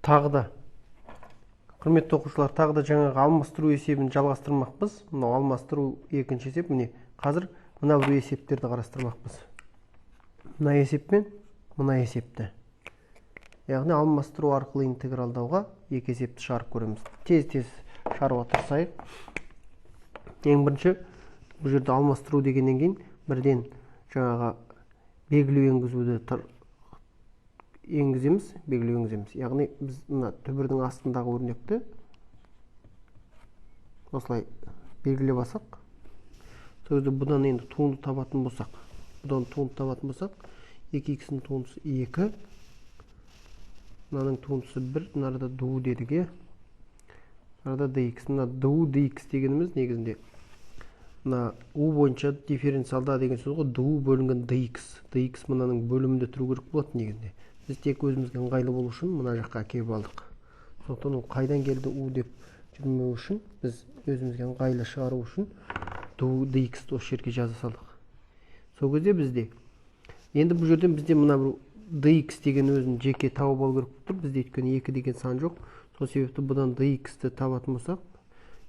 Тағы да, құрметті оқушылар, тағы да жаңағы алмастыру есебін жалғастырмақпыз. Мынау алмастыру екінші есеп. Міне, қазір мына бір есептерді қарастырмақпыз. Мына есеппен мына есепті. Яғни алмастыру арқылы интегралдауға екі есепті шығарып көреміз. Тез-тез шығаруға тырысайық. Ең бірінші, бұл жерде алмастыру дегеннен кейін бірден жаңағы белгілеу енгізуді енгіземіз. Яғни біз мына түбірдің астындағы өрнекті осылай белгілеп алсақ, сол кезде бұдан енді туынды табатын болсақ, 2х-ның туындысы 2, мынаның туындысы 1, мынада ду дедік, мынада dx. Мына ду dx дегеніміз негізінде мына u бойынша дифференциалда деген сөз ғой, ду бөлінген dx. dx мынаның бөлімінде тұру керек болады негізінде. Біз тек өзімізге ыңғайлы болу үшін мына жаққа әкеліп алдық. Сондықтан ол қайдан келді u деп жүрмеу үшін, біз өзімізге ыңғайлы шығару үшін ду dx-ті осы жерге жаза салдық. Сол кезде бізде енді бұл жерден бізде мына бір dx деген өзін жеке тауып алу керек тұр. Бізде өйткені 2 деген сан жоқ. Сол себепті бұдан dx-ті табатын болсақ,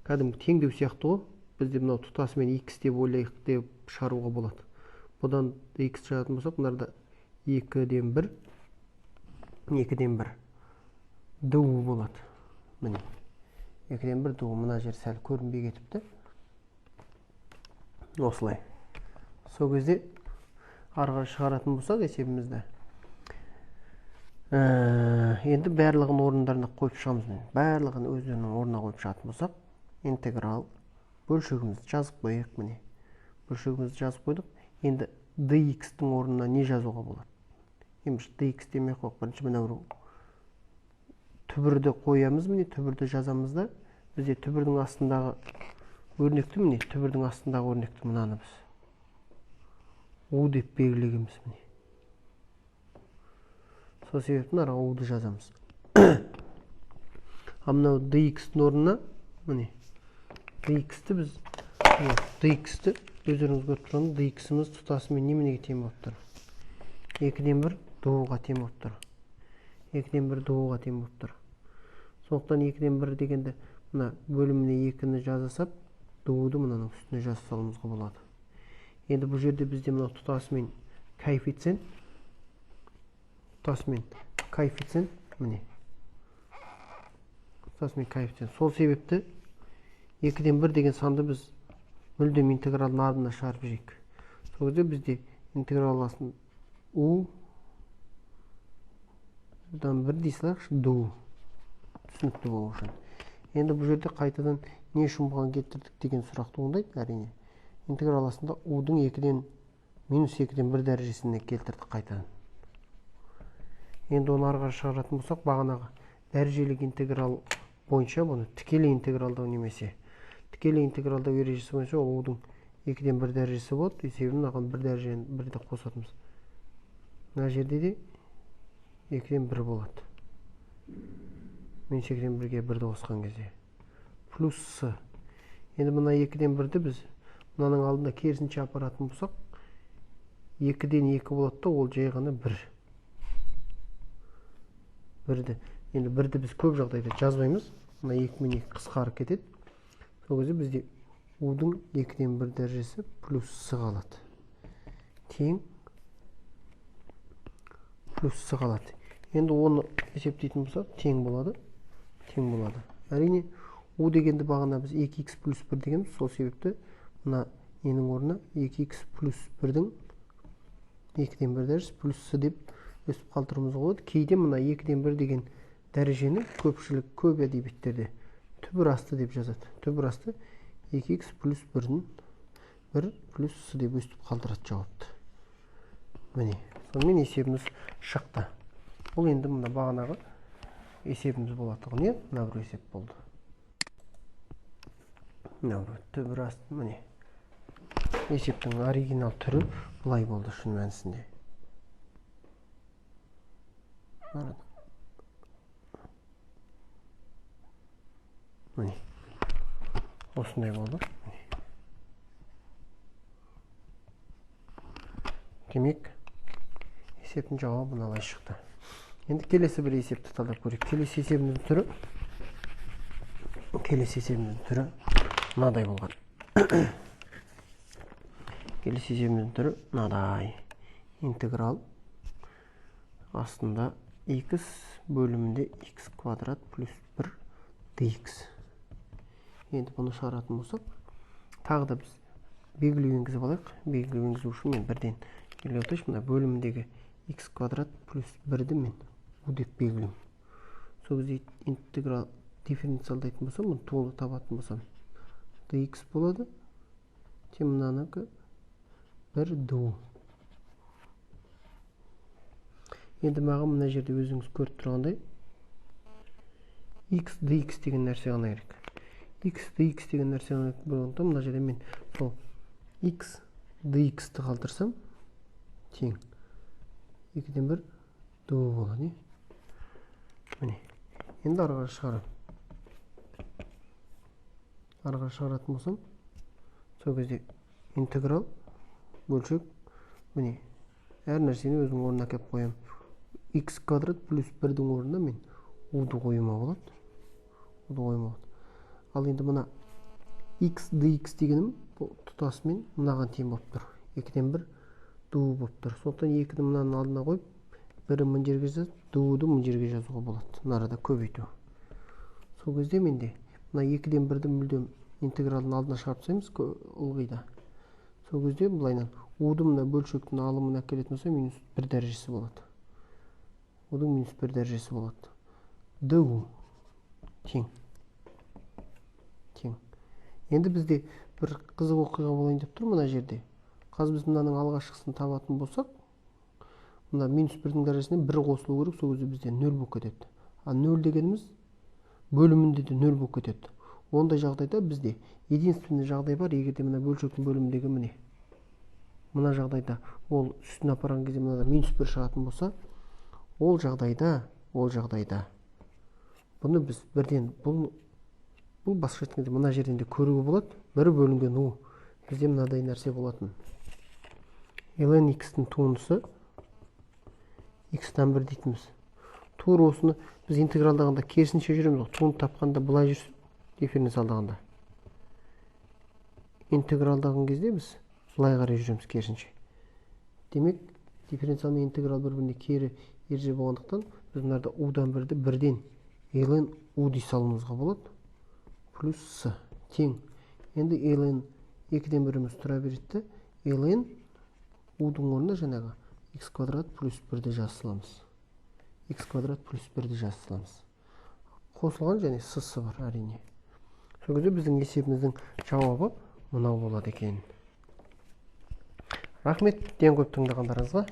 кәдімгі теңдеу сияқты ғой. Бізде мынау тұтасымен x деп ойлайық деп шығаруға болады. Бұдан dx шығатын болсақ, мынада 2-ден 1 ду болады. Міне, 2-ден 1 ду. Мына жер сәл көрінбей кетіпті. Осылай. Сол кезде арғы шығаратын болсақ есебімізді. Енді барлығын орындарына қойып шығамыз. Барлығын өздерінің орнына қойып шығатын болсақ, интеграл бөлшегімізді жазып қойық. Міне, бөлшегімізді жазып қойдық. Енді dx-тің орнына не жазуға болады? Еміш dx демей қойық. Бірінші мына түбірді қоямыз. Міне, түбірді жазамыз да, бізде түбірдің астындағы өрнекті, міне, түбірдің астындағы өрнекті мынаны біз u деп белгілегенбіз. Міне, сол себептен араға u-ды жазамыз. Мынау dx-тің орнына, міне, dx-ті біз, dx-ті өздеріңіз көріп тұрғанда, dx-іміз тұтасымен неменеге тең болып тұр? 2-ден 1 ду-ға тең болып тұр. 2-ден 1 ду-ға тең болып тұр. Сондықтан 2-ден 1 дегенде мына бөліміне 2-ні жазасап, ду-ды мынаның үстіне жазып салуымызға болады. Енді бұл жерде бізде мына тұтасымен коэффициент, міне. Тұтасымен коэффициент. Сол себепті 2-ден 1 деген санды біз мүлдем интегралдың ардына шығарып жейік. Сол кезде бізде интеграл асын u бұдан 1 дейсілер, ду. Түсінікті болу үшін. Енді бұл жерде қайтадан не үшін бұған кетірдік деген сұрақ туындайды, әрине. Интеграл астында u-дің 2-ден -2-ден 1 дәрежесіне келтірдік қайтадан. Енді оны арғы шығаратын болсақ, бағанағы дәрежелік интеграл бойынша бұны тікелей интегралдау немесе тікелей интегралдау ережесі бойынша ол u-дің 2-ден 1 дәрежесі болады. Есебін аған 1 дәрежені 1-де қосатымыз. Мына жерде де 2-ден 1 болады. -2-ден 1-ге 1-ді қосқан кезде. Плюс с. Енді мына 2-ден 1-ді біз мынаның алдында керісінше апаратын болсақ, 2-ден 2 болады да, ол жай ғана 1. 1-ді. Енді 1-ді біз көп жағдайда жазбаймыз. Мына 2-мен 2 қысқарып кетеді. Сол кезде бізде u-дің 2-ден 1 дәрежесі плюс с қалады. Тең плюс с қалады. Енді оны есептейтін болсақ, тең болады. Әрине, u дегенді бағана біз 2x плюс 1 дегенбіз. Сол себепті мына ненің орнына 2x плюс 1-дің 2-ден 1 дәрежесі плюс с деп өсіп қалдыруымызға болады. Кейде мына 2-ден 1 деген дәрежені көпшілік көп әдебиеттерде түбір асты деп жазады. Түбір асты 2x плюс 1-дің 1 плюс с деп өстіп қалдырады жауапты. Міне, сонымен есебіміз шықты. Бұл енді мына бағанағы есебіміз болады. Не? Мына бір есеп болды. Мына бір түбір асты, міне. Есептің оригинал түрі бұлай болды шын мәнісінде. Міне. Осындай болды. Демек, есептің жауабы мыналай шықты. Енді келесі бір есепті талдап көрейік. Келесі есебіміздің түрі мынадай болған. Келесі есебіміздің түрі мынадай. Интеграл астында x бөлімінде x квадрат плюс 1 dx. Енді бұны шығаратын болсақ, тағы да біз белгілеу енгізіп алайық. Белгілеу енгізу үшін мен бірден белгілеп отырайыншы. Мына бөліміндегі x квадрат плюс 1-ді мен u деп белгілеймін. Сол кезде интеграл дифференциалдайтын болсам, мұны толы табатын болсам, dx болады. Те мынанікі 1 du. Енді маған мына жерде өзіңіз көріп тұрғандай x dx деген нәрсе ғана керек. X dx деген нәрсе ғана болғанда, мына жерде мен сол x dx-ті қалдырсам тең 2-ден 1 du болады. Міне. Енді арға шығарам. Арға шығаратын болсам, сол кезде интеграл бөлшек, міне, әр нәрсені өзінің орнына әкеп қоям. X квадрат плюс 1-дің орнына мен u-ды қойыма болады. Ал енді мына x dx дегенім тұтасымен мынаған тең болып тұр. 2-ден 1 du болып тұр. Сондықтан 2-ді мынаның алдына қойып, 1-ін мына жерге жазып, du-ды мына жерге жазуға болады. Мынарада көбейту. Сол кезде менде мына 2-ден 1-ді мүлдем интегралдың алдына шығарып тастаймыз ылғида. Сол кезде былайынан u-ды мына бөлшектің алымына әкелетін болса, минус 1 дәрежесі болады. U-ның минус 1 дәрежесі болады. du тең. Енді бізде бір қызық оқиға болайын деп тұр мына жерде. Қазір біз мынаның алғашқысын табатын болсақ, мына минус 1-дің дәрежесіне 1 қосылу керек, сол кезде бізде 0 болып кетеді. А 0 дегеніміз бөлімінде де 0 болып кетеді. Ондай жағдайда бізде единственный жағдай бар, егерде мына бөлшектің бөліміндегі мына жағдайда ол үстіне апарған кезде мынада минус 1 шығатын болса, ол жағдайда бұны біз бірден бұл басқа еткенде мына жерден де көруге болады. 1 бөлінген u бізде мынадай нәрсе болатын. ln x-тің туындысы x-тан 1 дейтіміз. Тура осыны біз интегралдағанда керісінше жүреміз. Туынды тапқанда былай жүрсін, дифференциалдағанда. Интегралдаған кезде біз былай қарай жүреміз керісінше. Демек, дифференциал мен интеграл бір-біріне кері ереже болғандықтан, біз мынарда u-дан 1-ді бірден ln u дей салуымызға болады. Плюс с тең. Енді ln 2-ден 1-іміз тұра береді. ln u-дің орнына жаңағы x квадрат плюс 1-ді жаза саламыз. X квадрат плюс 1-ді жаза саламыз. Қосылған және с бар әрине. Сол кезде біздің есебіміздің жауабы мынау болады екен. Рахмет, ден көп тыңдағандарыңызға.